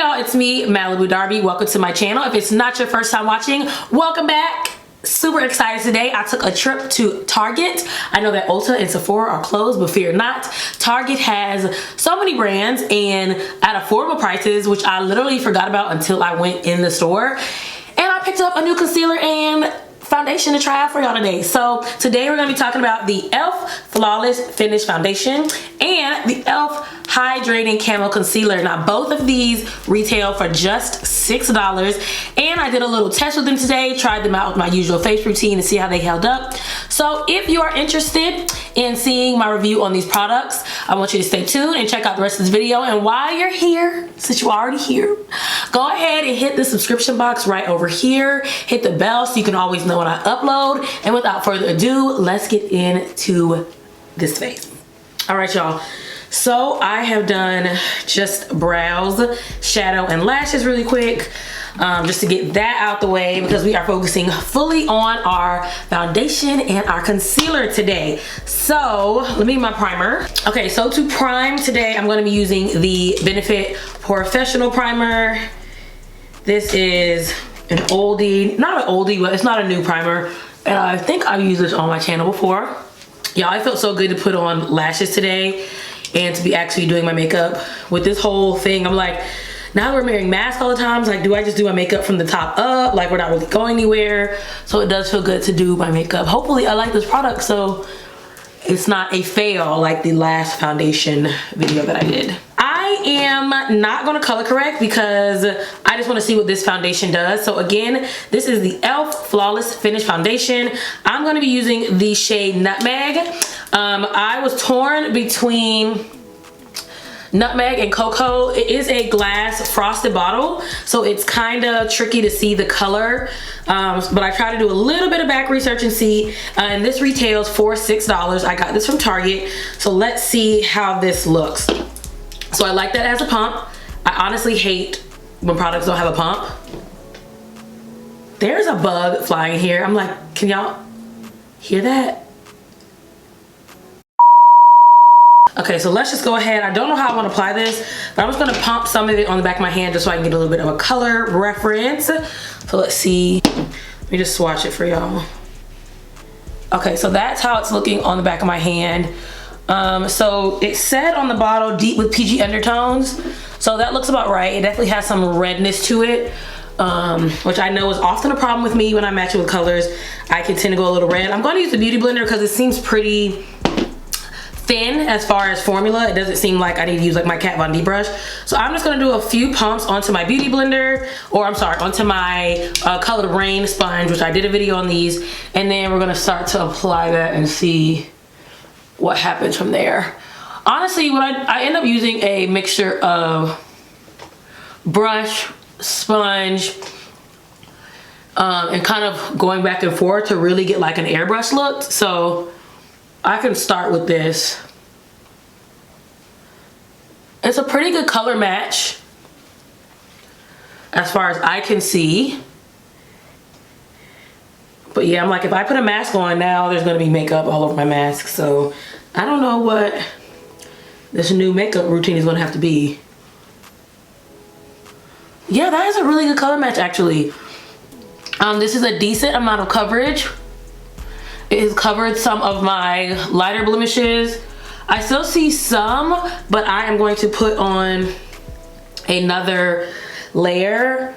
y'all, it's me, Malibu Darby. Welcome to my channel. If it's not your first time watching, welcome back. Super excited today. I took a trip to Target. I know that Ulta and Sephora are closed, but fear not. Target has so many brands and at affordable prices, which I literally forgot about until I went in the store. And I picked up a new concealer and foundation to try out for y'all today. So today we're going to be talking about the E.L.F. Flawless Finish Foundation and the E.L.F. Hydrating Camo Concealer. Now both of these retail for just $6, and I did a little test with them today, tried them out with my usual face routine to see how they held up. So if you are interested in seeing my review on these products, I want you to stay tuned and check out the rest of this video. And while you're here, since you're already here, go ahead and hit the subscription box right over here, hit the bell so you can always know when I upload. And without further ado, let's get into this face. All right, y'all. So I have done just brows, shadow, and lashes really quick, just to get that out the way because we are focusing fully on our foundation and our concealer today. So let me get my primer. Okay, so to prime today, I'm going to be using the Benefit Professional Primer. This is an oldie, not an oldie, but it's not a new primer. And I think I've used this on my channel before. Y'all, I felt so good to put on lashes today and to be actually doing my makeup. With this whole thing, I'm like, now that we're wearing masks all the time, it's like, do I just do my makeup from the top up? Like, we're not really going anywhere. So it does feel good to do my makeup. Hopefully I like this product so it's not a fail like the last foundation video that I did. I am not gonna color correct because I just wanna see what this foundation does. So again, this is the E.L.F. Flawless Finish Foundation. I'm gonna be using the shade Nutmeg. I was torn between Nutmeg and Cocoa. It is a glass frosted bottle, so it's kind of tricky to see the color, but I try to do a little bit of back research and see, and this retails for $6. I got this from Target, so let's see how this looks. So I like that as a pump. I honestly hate when products don't have a pump. There's a bug flying here. I'm like, can y'all hear that? Okay, so let's just go ahead. I don't know how I want to apply this, but I'm just going to pump some of it on the back of my hand just so I can get a little bit of a color reference. So let's see. Let me just swatch it for y'all. Okay, so that's how it's looking on the back of my hand. So it said on the bottle, deep with PG undertones. So that looks about right. It definitely has some redness to it, which I know is often a problem with me when I match it with colors. I can tend to go a little red. I'm going to use the Beauty Blender because it seems pretty thin as far as formula. It doesn't seem like I need to use like my Kat Von D brush. So I'm just gonna do a few pumps onto my Beauty Blender, or I'm sorry, onto my Colored Rain sponge, which I did a video on these, and then we're gonna start to apply that and see what happens from there. Honestly, when I end up using a mixture of brush, sponge, and kind of going back and forth to really get like an airbrush look. So I can start with this. It's a pretty good color match as far as I can see. But yeah, I'm like, if I put a mask on now, there's gonna be makeup all over my mask. So I don't know what this new makeup routine is gonna have to be. Yeah, that is a really good color match actually. This is a decent amount of coverage. It has covered some of my lighter blemishes. I still see some, but I am going to put on another layer.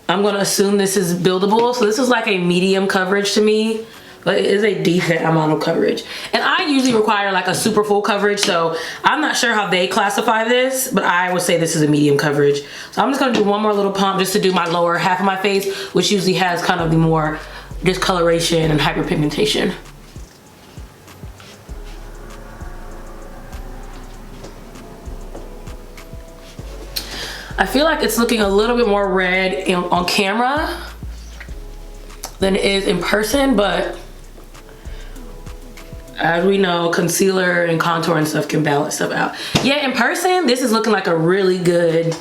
I'm gonna assume this is buildable. So this is like a medium coverage to me, but it is a decent amount of coverage. And I usually require like a super full coverage, so I'm not sure how they classify this, but I would say this is a medium coverage. So I'm just gonna do one more little pump just to do my lower half of my face, which usually has kind of the more discoloration and hyperpigmentation. I feel like it's looking a little bit more red on camera than it is in person, but as we know, concealer and contour and stuff can balance stuff out. Yeah, in person, this is looking like a really good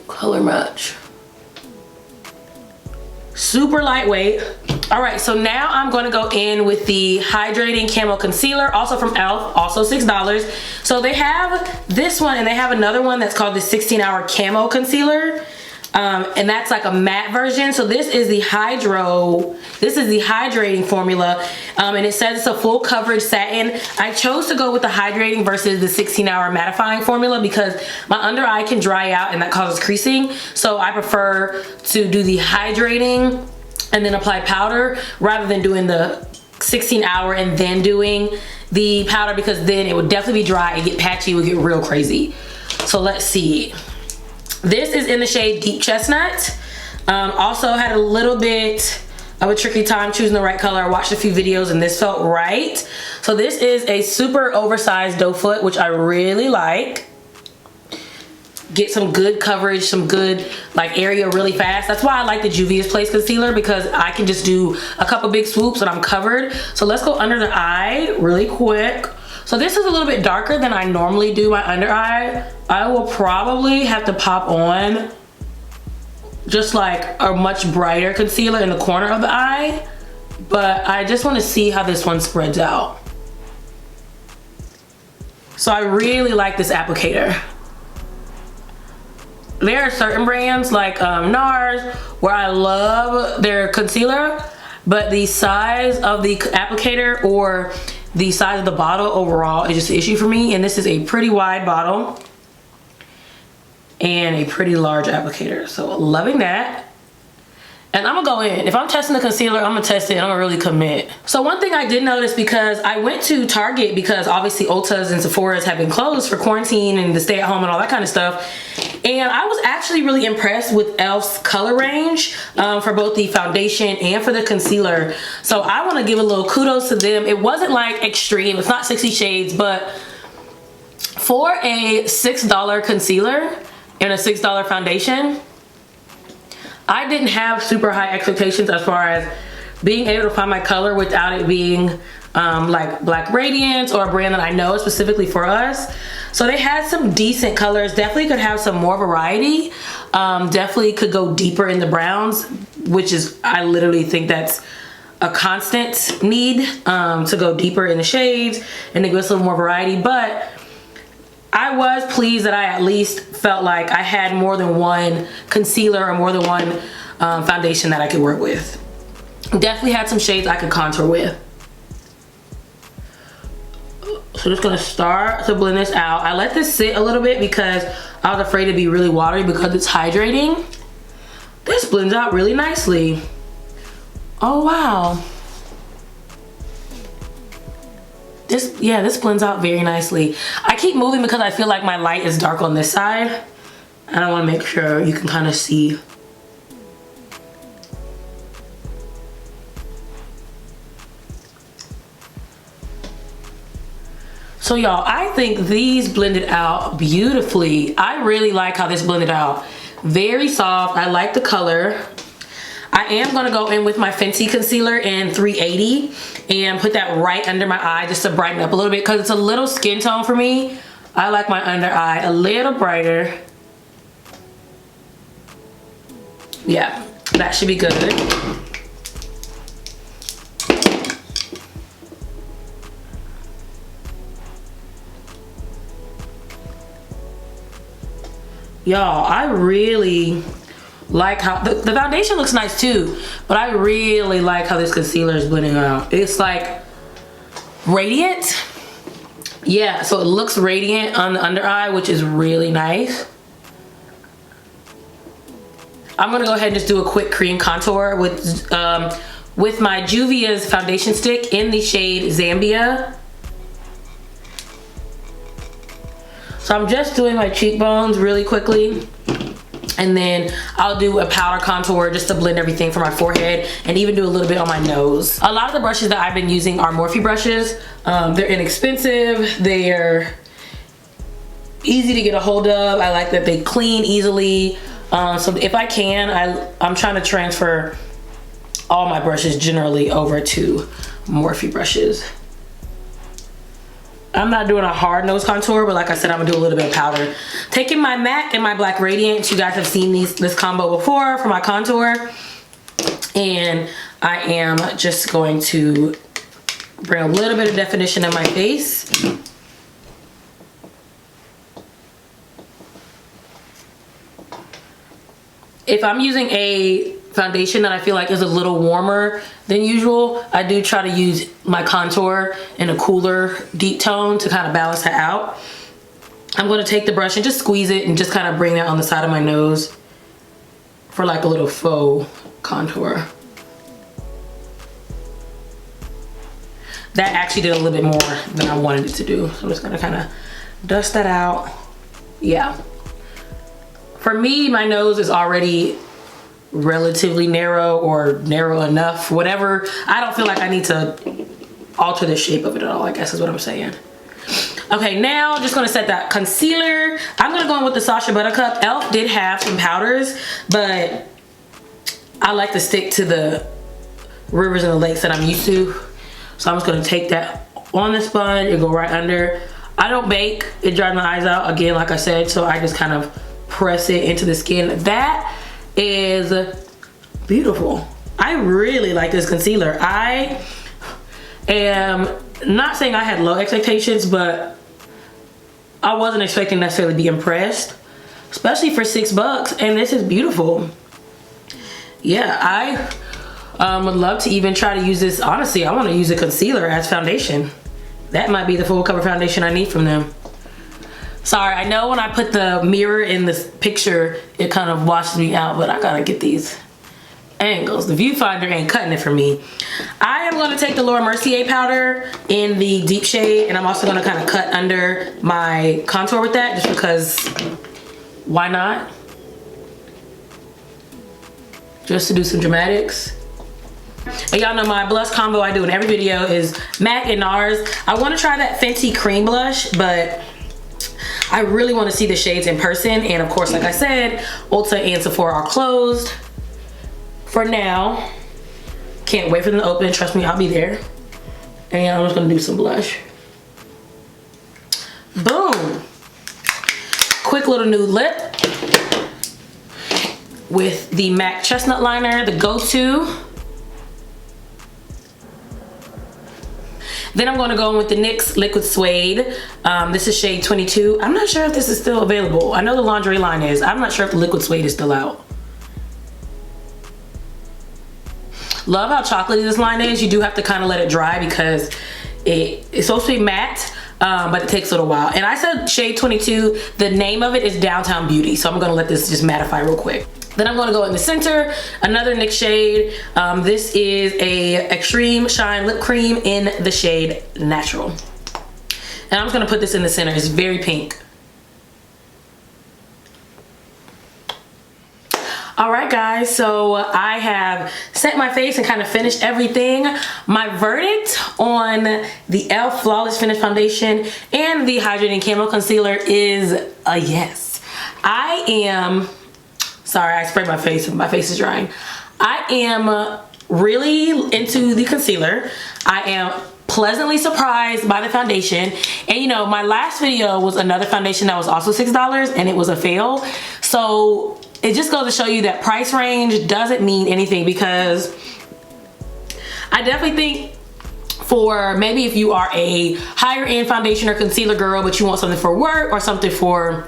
color match. Super lightweight. All right, so now I'm gonna go in with the Hydrating Camo Concealer, also from E.L.F, also $6. So they have this one and they have another one that's called the 16-Hour Camo Concealer. And that's like a matte version. So this is the hydrating formula, and it says it's a full coverage satin. I chose to go with the hydrating versus the 16-hour mattifying formula because my under eye can dry out and that causes creasing. So I prefer to do the hydrating and then apply powder rather than doing the 16-hour and then doing the powder, because then it would definitely be dry and get patchy, it would get real crazy. So let's see. This is in the shade Deep Chestnut. Also had a little bit of a tricky time choosing the right color. I watched a few videos and this felt right. So this is a super oversized doe foot, which I really like. Get some good coverage, some good like area really fast. That's why I like the Juvia's Place concealer, because I can just do a couple big swoops and I'm covered. So let's go under the eye really quick. So this is a little bit darker than I normally do my under eye. I will probably have to pop on just like a much brighter concealer in the corner of the eye, but I just want to see how this one spreads out. So I really like this applicator. There are certain brands like NARS where I love their concealer, but the size of the applicator or the size of the bottle overall is just an issue for me. And this is a pretty wide bottle and a pretty large applicator. So loving that. And I'm gonna go in. If I'm testing the concealer, I'm gonna test it and I'm gonna really commit. So one thing I did notice, because I went to Target because obviously Ulta's and Sephora's have been closed for quarantine and the stay at home and all that kind of stuff. And I was actually really impressed with E.L.F's color range for both the foundation and for the concealer. So I wanna give a little kudos to them. It wasn't like extreme, it's not 60 shades, but for a $6 concealer and a $6 foundation, I didn't have super high expectations as far as being able to find my color without it being like Black Radiance or a brand that I know specifically for us. So they had some decent colors. Definitely could have some more variety. Definitely could go deeper in the browns, which is, I literally think that's a constant need, to go deeper in the shades and to give us a little more variety. But I was pleased that I at least felt like I had more than one concealer or more than one foundation that I could work with. Definitely had some shades I could contour with. So just gonna start to blend this out. I let this sit a little bit because I was afraid it'd be really watery because it's hydrating. This blends out really nicely. Oh wow. This blends out very nicely. I keep moving because I feel like my light is dark on this side, and I want to make sure you can kind of see. So y'all, I think these blended out beautifully. I really like how this blended out. Very soft. I like the color. I am gonna go in with my Fenty concealer in 380 and put that right under my eye just to brighten up a little bit, because it's a little skin tone for me. I like my under eye a little brighter. Yeah, that should be good. Y'all, I really like how the foundation looks nice too, but I really like how this concealer is blending out. It's like radiant. Yeah, so it looks radiant on the under eye, which is really nice. I'm gonna go ahead and just do a quick cream contour with my Juvia's foundation stick in the shade Zambia. So I'm just doing my cheekbones really quickly. And then I'll do a powder contour just to blend everything for my forehead and even do a little bit on my nose. A lot of the brushes that I've been using are Morphe brushes. They're inexpensive, they're easy to get a hold of. I like that they clean easily. So if I can, I'm trying to transfer all my brushes generally over to Morphe brushes. I'm not doing a hard nose contour, but like I said, I'm gonna do a little bit of powder. Taking my MAC and my Black Radiance, you guys have seen this combo before for my contour. And I am just going to bring a little bit of definition in my face. If I'm using a foundation that I feel like is a little warmer than usual, I do try to use my contour in a cooler deep tone to kind of balance that out. I'm going to take the brush and just squeeze it and just kind of bring that on the side of my nose for like a little faux contour. That actually did a little bit more than I wanted it to do. So I'm just going to kind of dust that out. Yeah. For me, my nose is already relatively narrow or narrow enough, whatever. I don't feel like I need to alter the shape of it at all, I guess is what I'm saying. Okay, now just gonna set that concealer. I'm gonna go in with the Sacha Buttercup. E.L.F. did have some powders, but I like to stick to the rivers and the lakes that I'm used to. So I'm just gonna take that on the sponge and go right under. I don't bake, it dries my eyes out, again, like I said, so I just kind of press it into the skin. That is beautiful. I really like this concealer. I am not saying I had low expectations, but I wasn't expecting necessarily to be impressed, especially for $6, and this is beautiful. Yeah, I would love to even try to use this. Honestly, I want to use a concealer as foundation. That might be the full cover foundation I need from them. Sorry, I know when I put the mirror in this picture, it kind of washes me out, but I gotta get these angles. The viewfinder ain't cutting it for me. I am gonna take the Laura Mercier powder in the deep shade, and I'm also gonna kind of cut under my contour with that, just because, why not? Just to do some dramatics. And y'all know my blush combo I do in every video is MAC and NARS. I wanna try that Fenty cream blush, but I really want to see the shades in person, and of course, like I said, Ulta and Sephora are closed for now. Can't wait for them to open. Trust me, I'll be there. And I'm just gonna do some blush. Boom. Quick little nude lip with the MAC Chestnut Liner, the go-to. Then I'm going to go in with the NYX Liquid Suede. This is shade 22. I'm not sure if this is still available. I know the lingerie line is. I'm not sure if the Liquid Suede is still out. Love how chocolatey this line is. You do have to kind of let it dry because it's supposed to be matte, but it takes a little while. And I said shade 22. The name of it is Downtown Beauty. So I'm going to let this just mattify real quick. Then I'm going to go in the center, another NYX shade. This is a Extreme Shine Lip Cream in the shade Natural. And I'm just going to put this in the center. It's very pink. All right, guys, so I have set my face and kind of finished everything. My verdict on the E.L.F. Flawless Finish Foundation and the Hydrating Camo Concealer is a yes. I am... Sorry, I sprayed my face. My face is drying. I am really into the concealer. I am pleasantly surprised by the foundation. And you know, my last video was another foundation that was also $6 and it was a fail. So it just goes to show you that price range doesn't mean anything, because I definitely think for maybe if you are a higher end foundation or concealer girl, but you want something for work or something for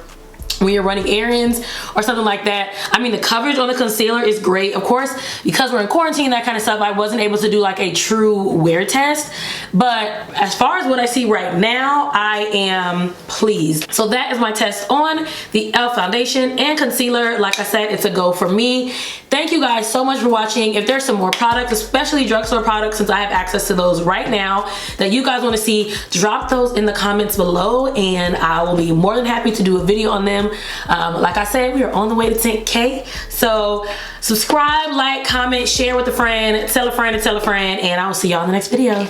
when you're running errands or something like that. I mean, the coverage on the concealer is great. Of course, because we're in quarantine, that kind of stuff, I wasn't able to do like a true wear test. But as far as what I see right now, I am pleased. So that is my test on the E.L.F. foundation and concealer. Like I said, it's a go for me. Thank you guys so much for watching. If there's some more products, especially drugstore products, since I have access to those right now, that you guys want to see, drop those in the comments below and I will be more than happy to do a video on them. Like I said, we are on the way to 10K. So subscribe, like, comment, share with a friend, tell a friend, and I will see y'all in the next video.